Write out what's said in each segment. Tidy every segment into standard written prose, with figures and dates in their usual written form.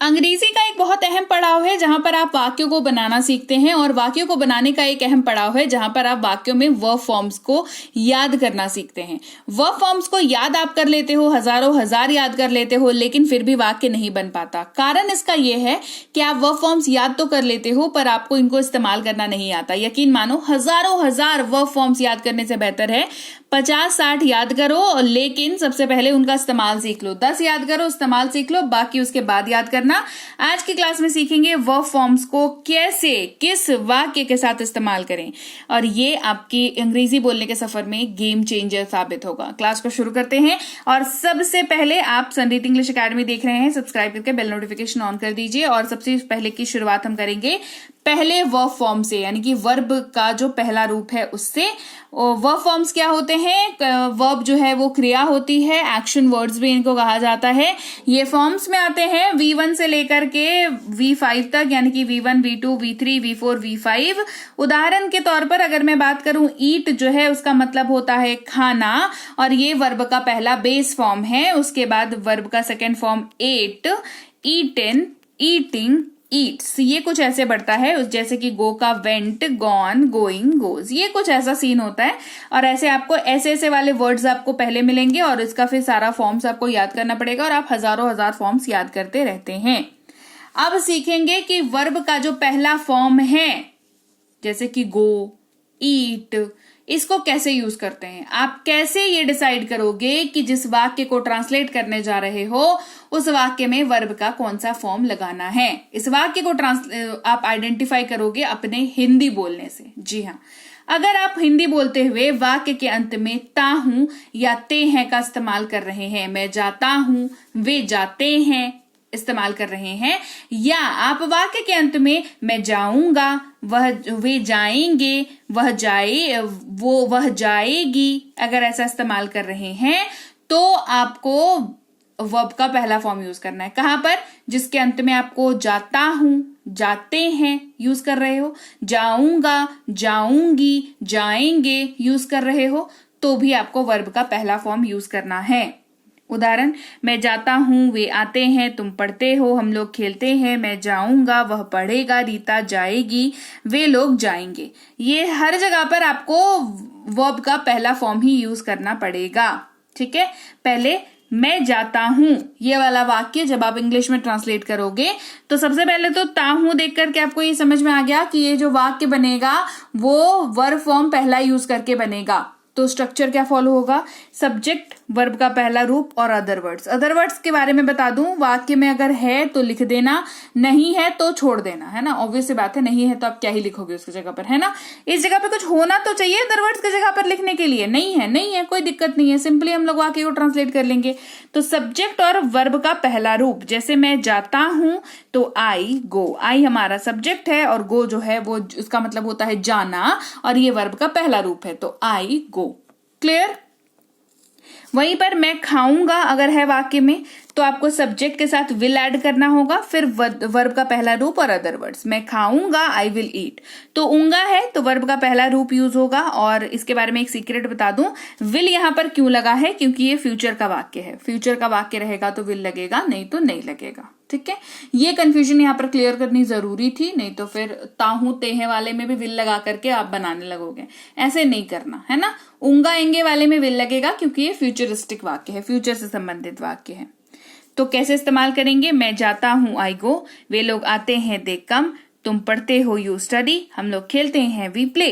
अंग्रेजी का एक बहुत अहम पड़ाव है जहां पर आप वाक्यों को बनाना सीखते हैं, और वाक्यों को बनाने का एक अहम पड़ाव है जहां पर आप वाक्यों में वर्ब फॉर्म्स को याद करना सीखते हैं। वर्ब फॉर्म्स को याद आप कर लेते हो, हजारों हजार याद कर लेते हो, लेकिन फिर भी वाक्य नहीं बन पाता। कारण इसका यह है कि आप वर्ब फॉर्म्स याद तो कर लेते हो पर आपको इनको इस्तेमाल करना नहीं आता। यकीन मानो, हजारों हजार वर्ब फॉर्म्स याद करने से बेहतर है 50-60 याद करो, लेकिन सबसे पहले उनका इस्तेमाल सीख लो। 10 याद करो, इस्तेमाल सीख लो, बाकी उसके बाद याद करना। आज की क्लास में सीखेंगे वर्ब फॉर्म्स को कैसे, किस वाक्य के साथ इस्तेमाल करें, और ये आपकी अंग्रेजी बोलने के सफर में गेम चेंजर साबित होगा। क्लास को शुरू करते हैं, और सबसे पहले आप संरीत इंग्लिश एकेडमी देख रहे हैं, सब्सक्राइब करके बेल नोटिफिकेशन ऑन कर दीजिए। और सबसे पहले की शुरुआत हम करेंगे पहले वर्ब फॉर्म से, यानी कि वर्ब का जो पहला रूप है उससे। वर्ब फॉर्म्स क्या होते हैं? वर्ब जो है वो क्रिया होती है, एक्शन वर्ड्स भी इनको कहा जाता है। ये फॉर्म्स में आते हैं V1 से लेकर के V5 तक, यानी कि V1, V2, V3, V4, V5। उदाहरण के तौर पर अगर मैं बात करूं, ईट जो है उसका मतलब होता है खाना, और ये वर्ब का पहला बेस फॉर्म है। उसके बाद वर्ब का second form ate, eaten, eating, eats, ये कुछ ऐसे बढ़ता है। जैसे कि गो का वेंट, गॉन, गोइंग, गोज, ये कुछ ऐसा सीन होता है। और ऐसे आपको ऐसे वाले वर्ड्स आपको पहले मिलेंगे, और इसका फिर सारा फॉर्म्स आपको याद करना पड़ेगा, और आप हजारों हजार फॉर्म्स याद करते रहते हैं। अब सीखेंगे कि वर्ब का जो पहला फॉर्म है, जैसे कि गो, ईट, इसको कैसे यूज करते हैं। आप कैसे ये डिसाइड करोगे कि जिस वाक्य को ट्रांसलेट करने जा रहे हो उस वाक्य में वर्ब का कौन सा फॉर्म लगाना है। इस वाक्य को आप आइडेंटिफाई करोगे अपने हिंदी बोलने से। जी हाँ, अगर आप हिंदी बोलते हुए वाक्य के अंत में ता हूं या ते हैं का इस्तेमाल कर रहे हैं, मैं जाता हूं, वे जाते हैं इस्तेमाल कर रहे हैं, या आप वाक्य के अंत में मैं जाऊंगा, वे जाएंगे, वह जाएगी, अगर ऐसा इस्तेमाल कर रहे हैं तो आपको वर्ब का पहला फॉर्म यूज करना है। कहां पर? जिसके अंत में आपको जाता हूं, जाते हैं यूज कर रहे हो, जाऊंगा, जाऊंगी, जाएंगे यूज कर रहे हो, तो भी आपको वर्ब का पहला फॉर्म यूज करना है। उदाहरण, मैं जाता हूं, वे आते हैं, तुम पढ़ते हो, हम लोग खेलते हैं, मैं जाऊंगा, वह पढ़ेगा, रीता जाएगी, वे लोग जाएंगे। ये हर जगह पर आपको वर्ब का पहला फॉर्म ही यूज करना पड़ेगा। ठीक है, पहले मैं जाता हूं, ये वाला वाक्य जब आप इंग्लिश में ट्रांसलेट करोगे तो सबसे पहले तो ता हूं देख करके आपको ये समझ में आ गया कि ये जो वाक्य बनेगा वो वर्ब फॉर्म पहला यूज करके बनेगा। तो स्ट्रक्चर क्या फॉलो होगा? सब्जेक्ट, वर्ब का पहला रूप, और अदर वर्ड्स। अदर वर्ड्स के बारे में बता दूं, वाक्य में अगर है तो लिख देना, नहीं है तो छोड़ देना, है ना। ऑब्वियस सी बात है, नहीं है तो आप क्या ही लिखोगे उसकी जगह पर, है ना। इस जगह पे कुछ होना तो चाहिए अदर वर्ड्स की जगह पर लिखने के लिए। नहीं है, नहीं है, कोई दिक्कत नहीं है, सिंपली हम लोग वाक्य को ट्रांसलेट कर लेंगे। तो सब्जेक्ट और वर्ब का पहला रूप, जैसे मैं जाता हूं तो आई, गो, आई हमारा सब्जेक्ट है, और गो जो है वो उसका मतलब होता है जाना, और ये वर्ब का पहला रूप है, तो आई, गो। क्लियर? वहीं पर मैं खाऊंगा अगर है वाक्य में तो आपको सब्जेक्ट के साथ विल ऐड करना होगा, फिर वर्ब का पहला रूप और अदर वर्ड्स। मैं खाऊंगा, आई विल ईट, तो ऊंगा है तो वर्ब का पहला रूप यूज होगा। और इसके बारे में एक सीक्रेट बता दूं, विल यहां पर क्यों लगा है? क्योंकि ये फ्यूचर का वाक्य है। फ्यूचर का वाक्य रहेगा तो विल लगेगा, नहीं तो नहीं लगेगा। ठीक है, ये कंफ्यूजन यहाँ पर क्लियर करनी जरूरी थी, नहीं तो फिर ताहू तेहे वाले में भी विल लगा करके आप बनाने लगोगे। ऐसे नहीं करना, है ना। ऊंगा एंगे वाले में विल लगेगा क्योंकि ये फ्यूचरिस्टिक वाक्य है, फ्यूचर से संबंधित वाक्य है। तो कैसे इस्तेमाल करेंगे? मैं जाता हूं, आई गो, वे लोग आते हैं, दे कम, तुम पढ़ते हो, यू स्टडी, हम लोग खेलते हैं, वी प्ले।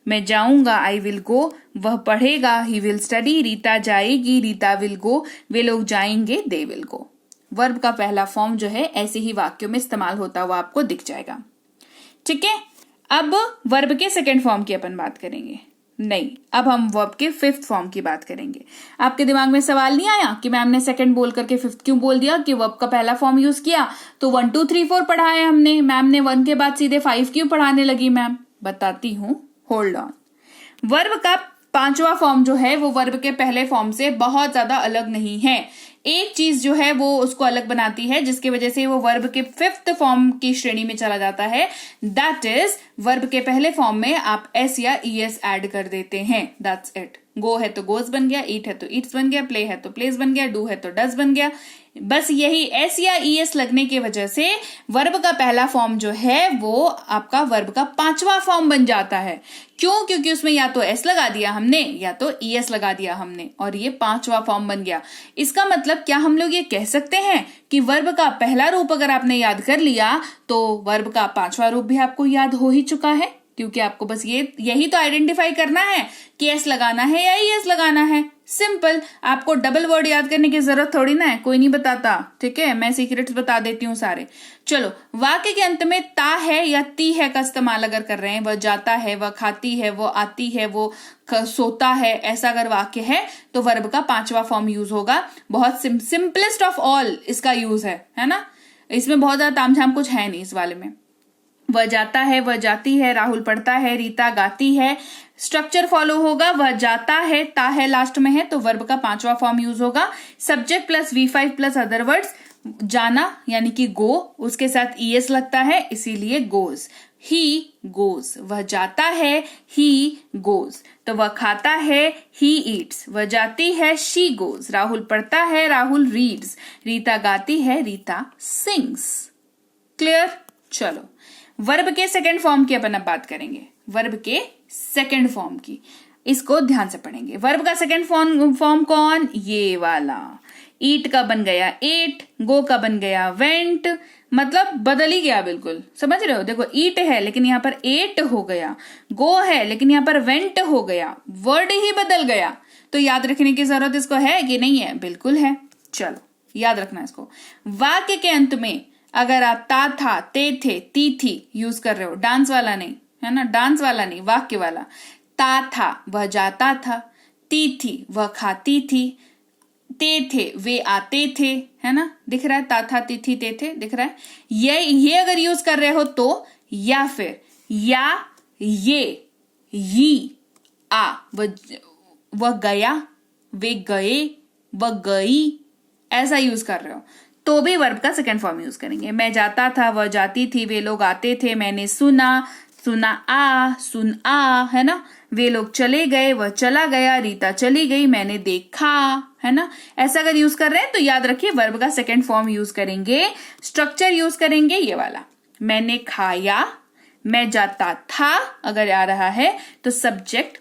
मैं जाऊंगा, आई विल गो, वह पढ़ेगा, ही विल स्टडी, रीता जाएगी, रीता विल गो, वे लोग जाएंगे, दे विल गो। वर्ब का पहला फॉर्म जो है ऐसे ही वाक्यों में इस्तेमाल होता हुआ आपको दिख जाएगा। ठीक है, अब वर्ब के सेकेंड फॉर्म की अपन बात करेंगे। नहीं, अब हम वर्ब के फिफ्थ फॉर्म की बात करेंगे। आपके दिमाग में सवाल नहीं आया कि मैम ने सेकंड बोल करके फिफ्थ क्यों बोल दिया, कि वर्ब का पहला फॉर्म यूज किया तो 1 2 3 4 पढ़ाया हमने, मैम ने 1 के बाद सीधे 5 क्यों पढ़ाने लगी? मैम बताती हूं, होल्ड ऑन। वर्ब का पांचवा फॉर्म जो है वो वर्ब के पहले फॉर्म से बहुत ज्यादा अलग नहीं है। एक चीज जो है वो उसको अलग बनाती है, जिसकी वजह से वो वर्ब के फिफ्थ फॉर्म की श्रेणी में चला जाता है। दैट इज, वर्ब के पहले फॉर्म में आप एस या ईएस ऐड कर देते हैं। That's it. गो है तो गोज बन गया, ईट है तो ईट्स बन गया, प्ले है तो प्लेस बन गया, डू है तो डज बन गया। बस यही एस या ईएस लगने की वजह से वर्ब का पहला फॉर्म जो है वो आपका वर्ब का 5वां फॉर्म बन जाता है। क्यों? क्योंकि उसमें या तो एस लगा दिया हमने या तो ईएस लगा दिया हमने और ये 5वां फॉर्म बन गया। इसका मतलब क्या हम लोग ये कह सकते हैं कि वर्ब का पहला रूप अगर आपने याद कर लिया तो वर्ब का 5वां रूप भी आपको याद हो ही चुका है, क्योंकि आपको बस यही तो आइडेंटिफाई करना है कि एस लगाना है या ईएस लगाना है। सिंपल। आपको डबल वर्ड याद करने की जरूरत थोड़ी ना है, कोई नहीं बताता, ठीक है, मैं सीक्रेट्स बता देती हूँ सारे। चलो, वाक्य के अंत में ता है या ती है का इस्तेमाल अगर कर रहे हैं, वह जाता है, वह खाती है, वो आती है, वो सोता है, ऐसा अगर वाक्य है तो वर्ब का 5वां फॉर्म यूज होगा। बहुत सिंपलेस्ट ऑफ ऑल इसका यूज है ना। इसमें बहुत ज्यादा तामझाम कुछ है नहीं इस वाले में। वह जाता है, वह जाती है, राहुल पढ़ता है, रीता गाती है। स्ट्रक्चर फॉलो होगा, वह जाता है, ता है लास्ट में है तो वर्ब का 5वां फॉर्म यूज होगा। Subject plus V5 plus other words, जाना यानी कि गो, उसके साथ ईएस लगता है इसीलिए गोज। ही गोज, वह जाता है, ही गोज। तो वह खाता है, ही ईट्स। वह जाती है, शी गोज। राहुल पढ़ता है, राहुल रीड्स। रीता गाती है, रीता सिंग्स। क्लियर? चलो, वर्ब के सेकंड फॉर्म की अपन अब बात करेंगे। वर्ब के सेकंड फॉर्म की, इसको ध्यान से पढ़ेंगे। वर्ब का सेकंड फॉर्म कौन? ये वाला। ईट का बन गया एट, गो का बन गया वेंट, मतलब बदल ही गया बिल्कुल। समझ रहे हो? देखो, ईट है लेकिन यहाँ पर एट हो गया, गो है लेकिन यहाँ पर वेंट हो गया, वर्ड ही बदल गया। तो याद रखने की जरूरत इसको है कि नहीं है? बिल्कुल है। चलो, याद रखना इसको। वाक्य के अंत में अगर आप ता था, ते थे, ती थी यूज कर रहे हो, डांस वाला नहीं, है ना, डांस वाला नहीं, वाक्य वाला। ता था, वह जाता था, ती थी, वह खाती थी, ते थे, वे आते थे, है ना, दिख रहा है, ता था, ती थी, ते थे, दिख रहा है। ये अगर यूज कर रहे हो तो, या फिर या, ये, ही, आ, वह गया, वे गए, वह गई, ऐसा यूज कर रहे हो तो भी वर्ब का सेकंड फॉर्म यूज करेंगे। मैं जाता था, वह जाती थी, वे लोग आते थे, मैंने सुना, सुना आ, सुन आ, है ना। वे लोग चले गए, वह चला गया, रीता चली गई, मैंने देखा, है ना। ऐसा अगर यूज कर रहे हैं तो याद रखिए वर्ब का सेकंड फॉर्म यूज करेंगे। स्ट्रक्चर यूज करेंगे ये वाला। मैंने खाया, मैं जाता था अगर आ रहा है तो सब्जेक्ट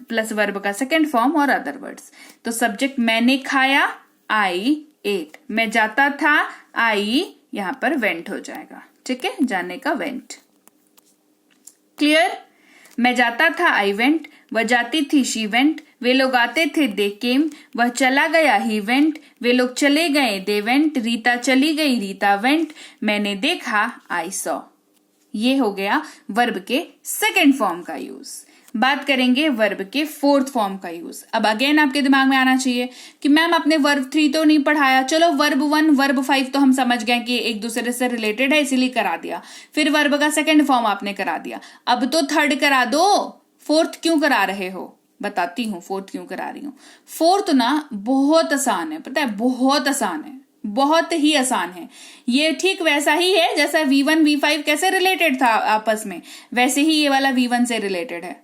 प्लस वर्ब का सेकंड फॉर्म और अदर वर्ड्स। तो सब्जेक्ट मैंने खाया, आई एट। मैं जाता था, आई यहां पर वेंट हो जाएगा, ठीक है, जाने का वेंट। क्लियर? मैं जाता था, आई वेंट। वह जाती थी, शी वेंट। वे लोग आते थे, दे केम। वह चला गया, ही वेंट। वे लोग चले गए, दे वेंट। रीता चली गई, रीता वेंट। मैंने देखा, आई सॉ। ये हो गया वर्ब के सेकंड फॉर्म का यूज। बात करेंगे वर्ब के फोर्थ फॉर्म का यूज। अब अगेन आपके दिमाग में आना चाहिए कि मैम आपने वर्ब 3 तो नहीं पढ़ाया, चलो वर्ब 1 वर्ब 5 तो हम समझ गए कि एक दूसरे से रिलेटेड है इसीलिए करा दिया, फिर वर्ब का सेकंड फॉर्म आपने करा दिया, अब तो थर्ड करा दो। फोर्थ क्यों करा रहे हो? बताती हूँ फोर्थ क्यों करा रही हूँ। फोर्थ ना बहुत आसान है, पता है, बहुत आसान है, बहुत ही आसान है। ये ठीक वैसा ही है जैसा V1 V5 कैसे रिलेटेड था आपस में, वैसे ही ये वाला V1 से रिलेटेड है।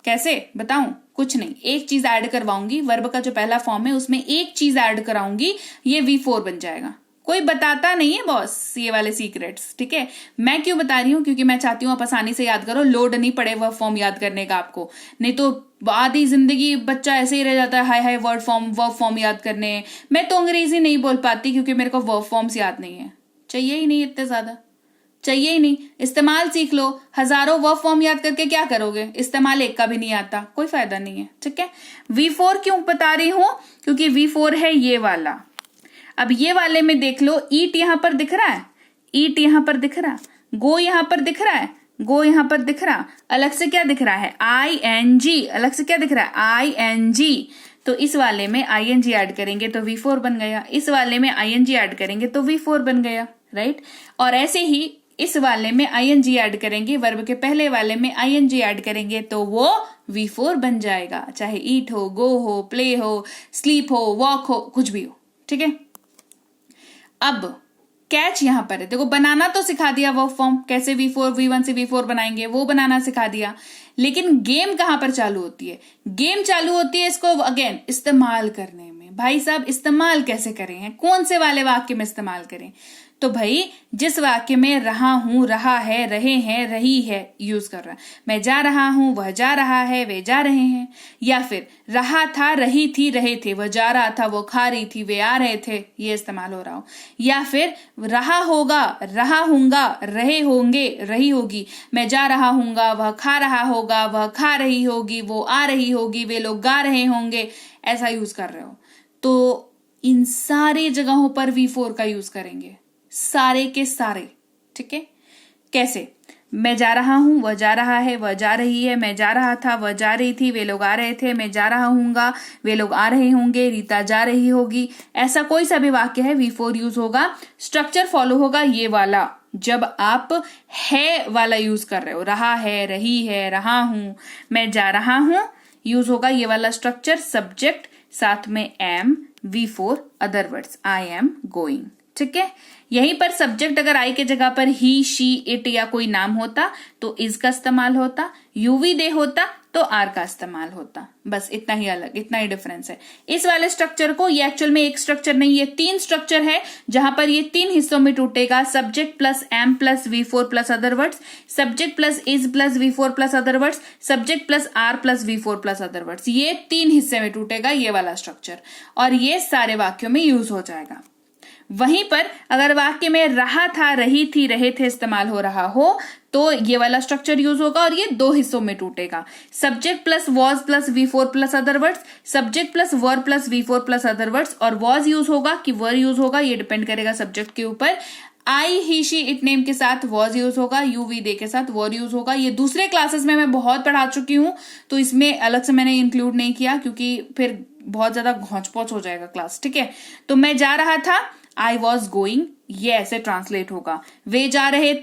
कैसे बताऊं? कुछ नहीं, एक चीज ऐड करवाऊंगी, वर्ब का जो पहला फॉर्म है उसमें एक चीज ऐड कराऊंगी, ये V4 बन जाएगा। कोई बताता नहीं है बॉस ये वाले सीक्रेट्स, ठीक है। मैं क्यों बता रही हूँ? क्योंकि मैं चाहती हूँ आप आसानी से याद करो, लोड नहीं पड़े वर्ब फॉर्म याद करने का आपको, नहीं तो आधी जिंदगी बच्चा ऐसे ही रह जाता है, हाय वर्ब फॉर्म याद करने। मैं तो अंग्रेजी नहीं बोल पाती क्योंकि मेरे को वर्ब फॉर्म्स याद नहीं है, चाहिए ही नहीं, इतने ज्यादा चाहिए ही नहीं। इस्तेमाल सीख लो, हजारों वर्ब फॉर्म याद करके क्या करोगे? इस्तेमाल एक का भी नहीं आता, कोई फायदा नहीं है, ठीक है। V4 क्यों बता रही हूं? क्योंकि V4 है ये वाला। अब ये वाले में देख लो, ईट यहां पर दिख रहा है, ईट यहां पर दिख रहा, गो यहां पर दिख रहा है, गो यहां पर दिख रहा, अलग से क्या दिख रहा है? ING, अलग से क्या दिख रहा है? ING। तो इस वाले में ING ऐड करेंगे तो V4 बन गया, इस वाले में ING ऐड करेंगे तो V4 बन गया, राइट। और ऐसे ही इस वाले में ING ऐड करेंगे, वर्ब के पहले वाले में ING ऐड करेंगे तो वो V4 बन जाएगा, चाहे ईट हो, गो हो, प्ले हो, स्लीप हो, वॉक हो, कुछ भी हो, ठीक है। अब कैच यहां पर है, देखो बनाना तो सिखा दिया वर्ब फॉर्म, कैसे V1 से V4 बनाएंगे वो बनाना सिखा दिया, लेकिन गेम कहां पर चालू होती है? गेम चालू होती है इसको अगेन इस्तेमाल करने में, भाई साहब इस्तेमाल कैसे करें हैं, कौन से वाले वाक्य में इस्तेमाल करें? तो भाई जिस वाक्य में रहा हूं, रहा है, रहे हैं, रही है यूज कर रहा है। मैं जा रहा हूं, वह जा रहा है, वे जा रहे हैं। या फिर रहा था, रही थी, रहे थे, वह जा रहा था, वो खा रही थी, वे आ रहे थे, ये इस्तेमाल हो रहा हो। या फिर रहा होगा, रहा हूंगा, रहे होंगे, रही होगी, मैं जा रहा हूंगा, वह खा रहा होगा, वह खा रही होगी, वो आ रही होगी, वे लोग गा रहे होंगे, ऐसा यूज कर रहे हो। तो इन सारे जगहों पर V4 का यूज करेंगे, सारे के सारे। ठीक है, कैसे? मैं जा रहा हूं, वह जा रहा है, वह जा रही है, मैं जा रहा था, वह जा रही थी, वे लोग आ रहे थे, मैं जा रहा हूंगा, वे लोग आ रहे होंगे, रीता जा रही होगी। ऐसा कोई सा भी वाक्य है V4 यूज होगा। स्ट्रक्चर फॉलो होगा ये वाला, जब आप है वाला यूज कर रहे हो, रहा है, रही है, रहा हूं, मैं जा रहा हूं, यूज होगा ये वाला स्ट्रक्चर। सब्जेक्ट साथ में am, V4 other words, I am going. ठीक है, यहीं पर सब्जेक्ट अगर आई के जगह पर ही, शी, इट या कोई नाम होता तो इज का इस्तेमाल होता, यूवी दे होता तो आर का इस्तेमाल होता। बस इतना ही अलग, इतना ही डिफरेंस है। इस वाले स्ट्रक्चर को, ये एक्चुअल में एक स्ट्रक्चर नहीं है, 3 स्ट्रक्चर है, जहां पर ये 3 हिस्सों में टूटेगा। Subject plus am plus V4 plus other words, subject plus is plus V4 plus other words, subject plus are plus V4 plus other words. ये 3 हिस्से में टूटेगा ये वाला स्ट्रक्चर, और ये सारे वाक्यों में यूज हो जाएगा। वहीं पर अगर वाक्य में रहा था, रही थी, रहे थे इस्तेमाल हो रहा हो तो ये वाला स्ट्रक्चर यूज होगा, और ये 2 हिस्सों में टूटेगा। Subject plus was plus V4 plus other words, subject plus were plus V4 plus other words, और वॉज यूज होगा कि वर यूज होगा, ये डिपेंड करेगा सब्जेक्ट के ऊपर। आई, ही, शी, इट नेम के साथ वॉज यूज होगा, यू, वी, दे के साथ वर यूज होगा। ये दूसरे क्लासेस में मैं बहुत पढ़ा चुकी हूं, तो इसमें अलग से मैंने इंक्लूड नहीं किया क्योंकि फिर बहुत ज्यादा घौंच पौच हो जाएगा क्लास। ठीक है, तो मैं जा रहा था, आई वॉज गोइंग, ये ऐसे ट्रांसलेट होगा। वे जा रहे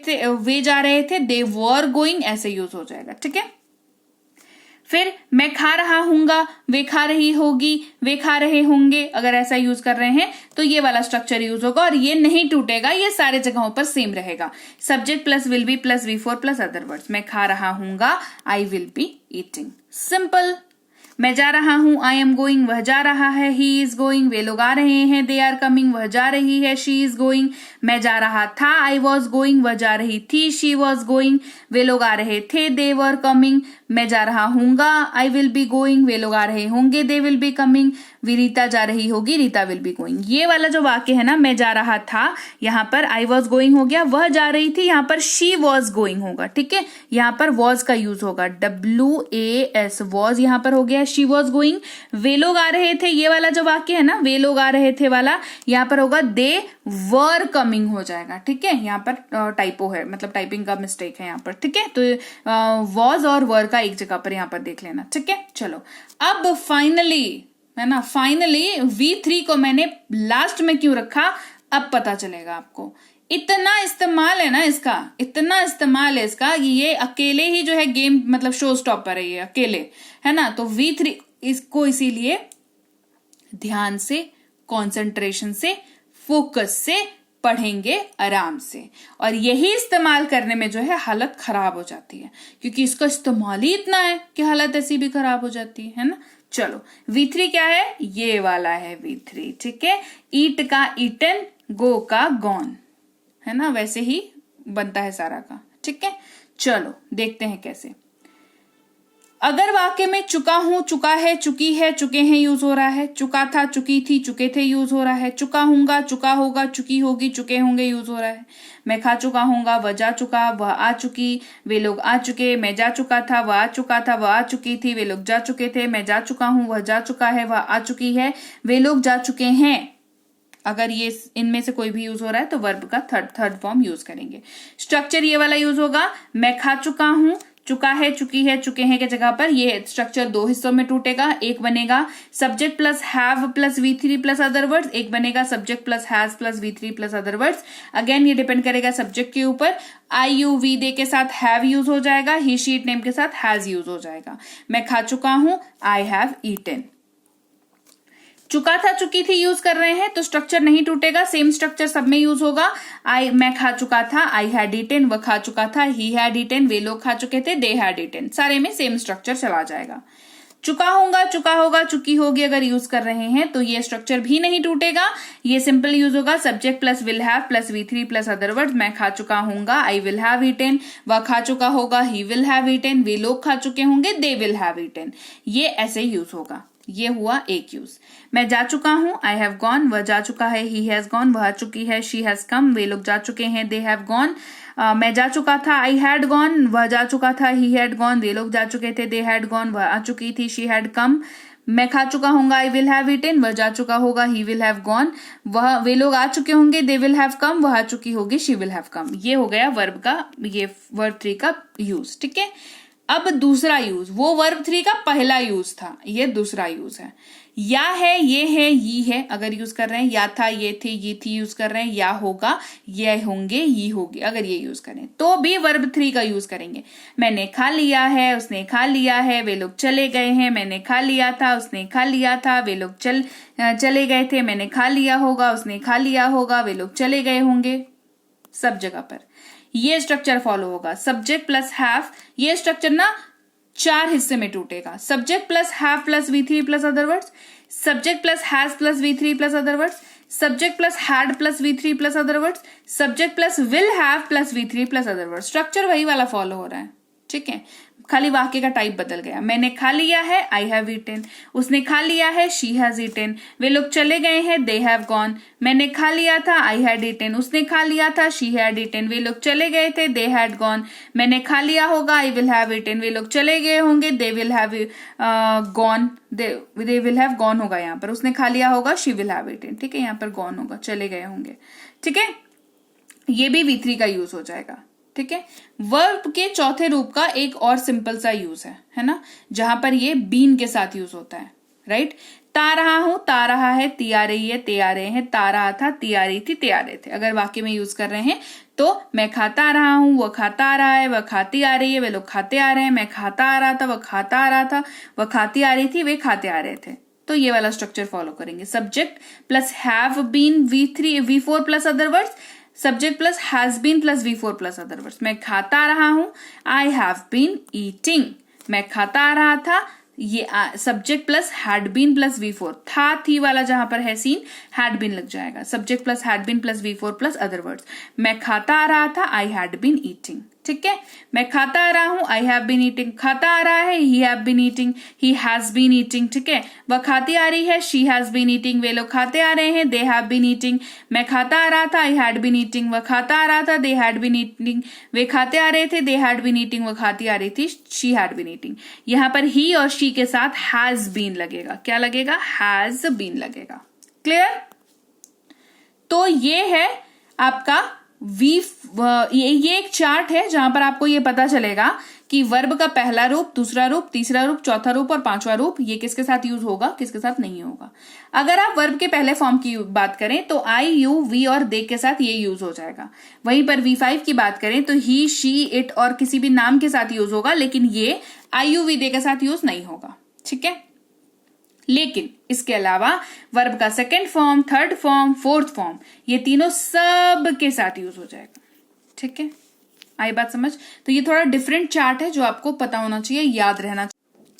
थे, दे वर गोइंग, ऐसे यूज हो जाएगा। ठीक है, फिर मैं खा रहा हूंगा, वे खा रही होगी, वे खा रहे होंगे, अगर ऐसा यूज कर रहे हैं तो ये वाला स्ट्रक्चर यूज होगा, और ये नहीं टूटेगा, ये सारे जगहों पर सेम रहेगा। Subject plus will be plus V4 plus other words, मैं खा रहा हूंगा, I will be eating. Simple. मैं जा रहा हूं, आई एम गोइंग, वह जा रहा है, ही इज गोइंग, वे लोग आ रहे हैं, दे आर कमिंग, वह जा रही है, शी इज गोइंग। मैं जा रहा था, आई वॉज गोइंग, वह जा रही थी, शी वॉज गोइंग, वे लोग आ रहे थे, दे वर कमिंग। मैं जा रहा हूंगा, आई विल बी गोइंग, वे लोग आ रहे होंगे, they will be coming. Rita जा रही होगी, रीता विल बी गोइंग। ये वाला जो वाक्य है ना, मैं जा रहा था, यहाँ पर आई वॉज गोइंग हो गया, वह जा रही थी, यहाँ पर शी वॉज गोइंग होगा। ठीक है, यहाँ पर वॉज का यूज होगा, WAS, वॉज यहाँ पर हो गया, शी वॉज गोइंग। वे लोग आ रहे थे, ये वाला जो वाक्य है ना, वे लोग आ रहे थे वाला, यहाँ पर होगा दे वर कमिंग हो जाएगा। ठीक है, यहाँ पर टाइपो है, मतलब टाइपिंग का मिस्टेक है यहाँ पर। ठीक है, तो वॉज और वर का एक जगह पर यहाँ पर देख लेना। ठीक है, चलो अब फाइनली है ना, फाइनली V3 को मैंने लास्ट में क्यों रखा अब पता चलेगा आपको। इतना इस्तेमाल है ना इसका, इतना इस्तेमाल है इसका, ये अकेले ही जो है गेम मतलब शो स्टॉपर है, ये अकेले है ना। तो V3 इसको इसीलिए ध्यान से, कंसंट्रेशन से, फोकस से पढ़ेंगे आराम से, और यही इस्तेमाल करने में जो है हालत खराब हो जाती है, क्योंकि इसका इस्तेमाल ही इतना है कि हालत ऐसी भी खराब हो जाती है ना। चलो V3 क्या है, ये वाला है V3। ठीक है, ईट का ईटन, गो का गॉन, है ना, वैसे ही बनता है सारा का। ठीक है, चलो देखते हैं कैसे। अगर वाक्य में चुका हूं, चुका है, चुकी है, चुके हैं यूज हो रहा है, चुका था, चुकी थी, चुके थे यूज हो रहा है, चुका हूंगा, चुका होगा, चुकी होगी, चुके होंगे यूज हो रहा है। मैं खा चुका हूंगा, वह जा चुका, वह आ चुकी, वे लोग आ चुके, मैं जा चुका था, वह आ चुका था, वह आ चुकी थी, वे लोग जा चुके थे, मैं जा चुका हूं, वह जा चुका है, वह आ चुकी है, वे लोग जा चुके हैं। अगर ये इनमें से कोई भी यूज हो रहा है तो वर्ब का थर्ड फॉर्म यूज करेंगे। स्ट्रक्चर ये वाला यूज होगा, मैं खा चुका हूं, चुका है, चुकी है, चुके हैं के जगह पर ये स्ट्रक्चर 2 हिस्सों में टूटेगा। एक बनेगा subject plus have plus V3 plus other words, एक बनेगा subject plus has plus V3 plus other words. Again ये डिपेंड करेगा सब्जेक्ट के ऊपर। आई यू वी दे के साथ हैव यूज हो जाएगा, ही शी इट नेम के साथ हैज यूज हो जाएगा। मैं खा चुका हूं, आई हैव ईटन। चुका था, चुकी थी यूज कर रहे हैं तो स्ट्रक्चर नहीं टूटेगा, सेम स्ट्रक्चर सब में यूज होगा। मैं खा चुका था, आई हैड ईटन, वह खा चुका था, ही हैड ईटन, वे लोग खा चुके थे, दे हैड ईटन, सारे में सेम स्ट्रक्चर चला जाएगा। चुका होगा, चुका होगा, चुकी होगी अगर यूज कर रहे हैं तो ये स्ट्रक्चर भी नहीं टूटेगा, ये सिंपल यूज होगा। Subject plus will have plus V3 plus other words. मैं खा चुका हूंगा, आई विल हैव ईटन। वह खा चुका होगा, ही विल हैव ईटन। वे लोग खा चुके होंगे, दे विल हैव ईटन। ये ऐसे यूज होगा। ये हुआ एक यूज। मैं जा चुका हूं, आई हैव गॉन। वह जा चुका है, ही हैज गॉन। वह आ चुकी है, शी हैज कम। वे लोग जा चुके हैं, दे हैव गॉन। मैं जा चुका था, आई हैड गॉन। वह जा चुका था, ही हैड गॉन। वे लोग जा चुके थे, दे हैड गॉन। वह आ चुकी थी, शी हैड कम। मैं खा चुका हूंगा, आई विल हैव ईटन। वह जा चुका होगा, ही विल हैव गॉन। वे लोग आ चुके होंगे, दे विल हैव कम। वह आ चुकी होगी, शी विल हैव कम। ये हो गया वर्ब का, ये वर्ब 3 का यूज। ठीक है, अब दूसरा यूज, वो वर्ब 3 का पहला यूज था, ये दूसरा यूज है। या है, ये है, ये है अगर यूज कर रहे हैं, या था, ये थे, ये थी यूज कर रहे हैं, या होगा, ये होंगे, ये होगी, अगर ये यूज करें तो भी वर्ब 3 का यूज करेंगे। मैंने खा लिया है, उसने खा लिया है, वे लोग चले गए हैं। मैंने खा लिया था, उसने खा लिया था, वे लोग चले गए थे। मैंने खा लिया होगा, उसने खा लिया होगा, वे लोग चले गए होंगे। सब जगह पर ये स्ट्रक्चर फॉलो होगा। सब्जेक्ट प्लस हैव, ये स्ट्रक्चर ना 4 हिस्से में टूटेगा। Subject plus have plus V3 plus other words, subject plus has plus V3 plus other words, subject plus had plus V3 plus other words, subject plus will have plus V3 plus other words. Structure वही वाला follow हो रहा है। ठीक है, खाली वाक्य का टाइप बदल गया। मैंने खा लिया है, आई हैव ईटन। उसने खा लिया है, शी हैज ईटन। वे लोग चले गए हैं, दे हैव गॉन। मैंने खा लिया था, आई हैड ईटन। उसने खा लिया था, शी हैड ईटन। वे लोग चले गए थे, दे हैड गॉन। मैंने खा लिया होगा, आई विल हैव ईटन। वे लोग चले गए होंगे, they will have gone. They will have gone होगा यहाँ पर। उसने खा लिया होगा, शी विल हैव ईटन। ठीक है, यहाँ पर गॉन होगा, चले गए होंगे। ठीक है, ये भी V3 का यूज हो जाएगा। ठीक है, वर्ब के चौथे रूप का एक और सिंपल सा यूज है ना, जहां पर ये बीन के साथ यूज होता है। राइट, ता रहा हूं, ता रहा है, ती आ रही है, ते आ रहे हैं, ता रहा था, ती आ रही थी, ते आ रहे थे। अगर वाक्य में यूज कर रहे हैं तो मैं खाता आ रहा हूं, वह खाता आ रहा है, वह खाती आ रही है, वे लोग खाते आ रहे हैं। मैं खाता आ रहा था, वह खाता आ रहा था, वह खाती आ रही थी, वे खाते आ रहे थे। तो ये वाला स्ट्रक्चर फॉलो करेंगे। Subject plus have been V4 plus other words, subject plus has been plus V4 plus other words. मैं खाता आ रहा हूं, आई हैव बीन ईटिंग। मैं खाता आ रहा था, ये subject plus had been plus V4। था, थी वाला जहां पर है सीन, हैड बीन लग जाएगा। Subject plus had been plus V4 plus other words. मैं खाता आ रहा था, आई हैड बीन ईटिंग। ठीक है, मैं खाता आ रहा हूं, आई हैव बीन ईटिंग। खाता आ रहा है, he have been eating, he has been eating. ठीक है, वह खाती आ रही है, शी हैज बीन ईटिंग। वे लोग खाते आ रहे हैं, दे हैव बीन ईटिंग। मैं खाता आ रहा था, आई हैड बीन ईटिंग। वह खाता आ रहा था, दे हैड बीन ईटिंग। वे खाते आ रहे थे, दे हैड बीन ईटिंग। वह खाती आ रही थी, शी हैड बीन ईटिंग। यहां पर ही और शी के साथ हैज बीन लगेगा। क्या लगेगा? हैज बीन लगेगा। क्लियर? तो ये है आपका ये एक चार्ट है जहां पर आपको ये पता चलेगा कि वर्ब का पहला रूप, दूसरा रूप, तीसरा रूप, चौथा रूप और पांचवा रूप ये किसके साथ यूज होगा, किसके साथ नहीं होगा। अगर आप वर्ब के पहले फॉर्म की बात करें तो आई, यू, वी और दे के साथ ये यूज हो जाएगा। वहीं पर V5 की बात करें तो ही, शी, इट और किसी भी नाम के साथ यूज होगा, लेकिन ये आई, यू, वी, दे के साथ यूज नहीं होगा। ठीक है, लेकिन इसके अलावा वर्ब का second form, third form, fourth form ये तीनों सब के साथ यूज हो जाएगा। ठीक है, आई बात समझ? तो ये थोड़ा डिफरेंट चार्ट है जो आपको पता होना चाहिए, याद रहना चाहिए।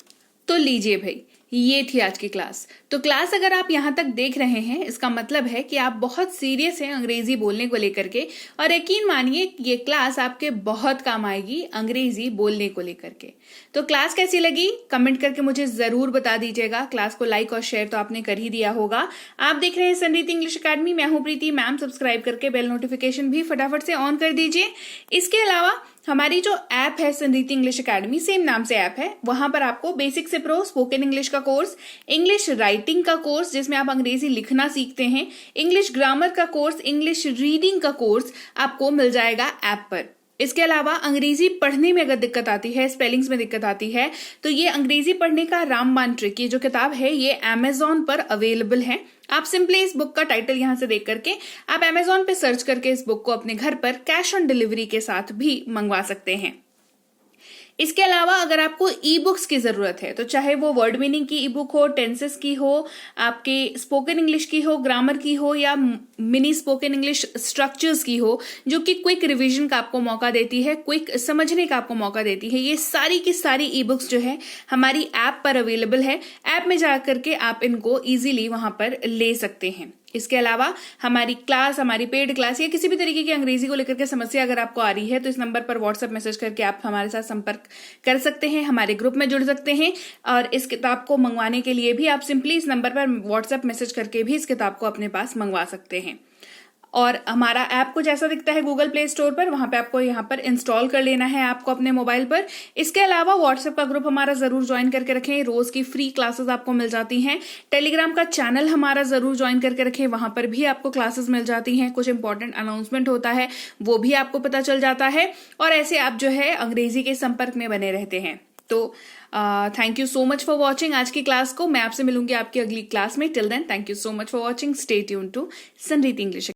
तो लीजिए भाई, ये थी आज की क्लास। तो क्लास अगर आप यहाँ तक देख रहे हैं, इसका मतलब है कि आप बहुत सीरियस हैं अंग्रेजी बोलने को लेकर के, और यकीन मानिए ये क्लास आपके बहुत काम आएगी अंग्रेजी बोलने को लेकर के। तो क्लास कैसी लगी कमेंट करके मुझे जरूर बता दीजिएगा। क्लास को लाइक और शेयर तो आपने कर ही दिया होगा। आप देख रहे हैं संरीति इंग्लिश अकेडमी, मैं हूं प्रीति मैम। सब्सक्राइब करके बेल नोटिफिकेशन भी फटाफट से ऑन कर दीजिए। इसके अलावा हमारी जो ऐप है संरीति इंग्लिश अकेडमी, सेम नाम से ऐप है, वहां पर आपको बेसिक से प्रो स्पोकन इंग्लिश का कोर्स, इंग्लिश राइटिंग का कोर्स जिसमें आप अंग्रेजी लिखना सीखते हैं, इंग्लिश ग्रामर का कोर्स, इंग्लिश रीडिंग का कोर्स आपको मिल जाएगा ऐप पर। इसके अलावा अंग्रेजी पढ़ने में अगर दिक्कत आती है, स्पेलिंग्स में दिक्कत आती है, तो ये अंग्रेजी पढ़ने का रामबाण ट्रिक, ये जो किताब है ये Amazon पर अवेलेबल है। आप सिंपली इस बुक का टाइटल यहां से देख करके आप Amazon पे सर्च करके इस बुक को अपने घर पर कैश ऑन डिलीवरी के साथ भी मंगवा सकते हैं। इसके अलावा अगर आपको ई बुक्स की जरूरत है तो चाहे वो वर्ड मीनिंग की ई बुक हो, टेंसेस की हो, आपके स्पोकन इंग्लिश की हो, ग्रामर की हो, या मिनी स्पोकन इंग्लिश स्ट्रक्चर्स की हो, जो कि क्विक रिवीजन का आपको मौका देती है, क्विक समझने का आपको मौका देती है, ये सारी की सारी ई बुक्स जो है हमारी ऐप पर अवेलेबल है। ऐप में जाकर के आप इनको इजीली वहां पर ले सकते हैं। इसके अलावा हमारी क्लास, हमारी पेड क्लास या किसी भी तरीके की अंग्रेजी को लेकर के समस्या अगर आपको आ रही है तो इस नंबर पर व्हाट्सएप मैसेज करके आप हमारे साथ संपर्क कर सकते हैं, हमारे ग्रुप में जुड़ सकते हैं। और इस किताब को मंगवाने के लिए भी आप सिंपली इस नंबर पर व्हाट्सएप मैसेज करके भी इस किताब को अपने पास मंगवा सकते हैं। और हमारा ऐप कुछ ऐसा दिखता है गूगल प्ले स्टोर पर, वहां पे आपको यहाँ पर इंस्टॉल कर लेना है ऐप को अपने मोबाइल पर। इसके अलावा व्हाट्सएप का ग्रुप हमारा जरूर ज्वाइन करके रखें, रोज की फ्री क्लासेस आपको मिल जाती हैं। टेलीग्राम का चैनल हमारा जरूर ज्वाइन करके रखें, वहां पर भी आपको क्लासेस मिल जाती हैं, कुछ इंपॉर्टेंट अनाउंसमेंट होता है वो भी आपको पता चल जाता है, और ऐसे आप जो है अंग्रेजी के संपर्क में बने रहते हैं। तो thank you so much for watching आज की क्लास को। मैं आपसे मिलूंगी आपकी अगली क्लास में। Till then thank you so much for watching. Stay tune to Sanreet English.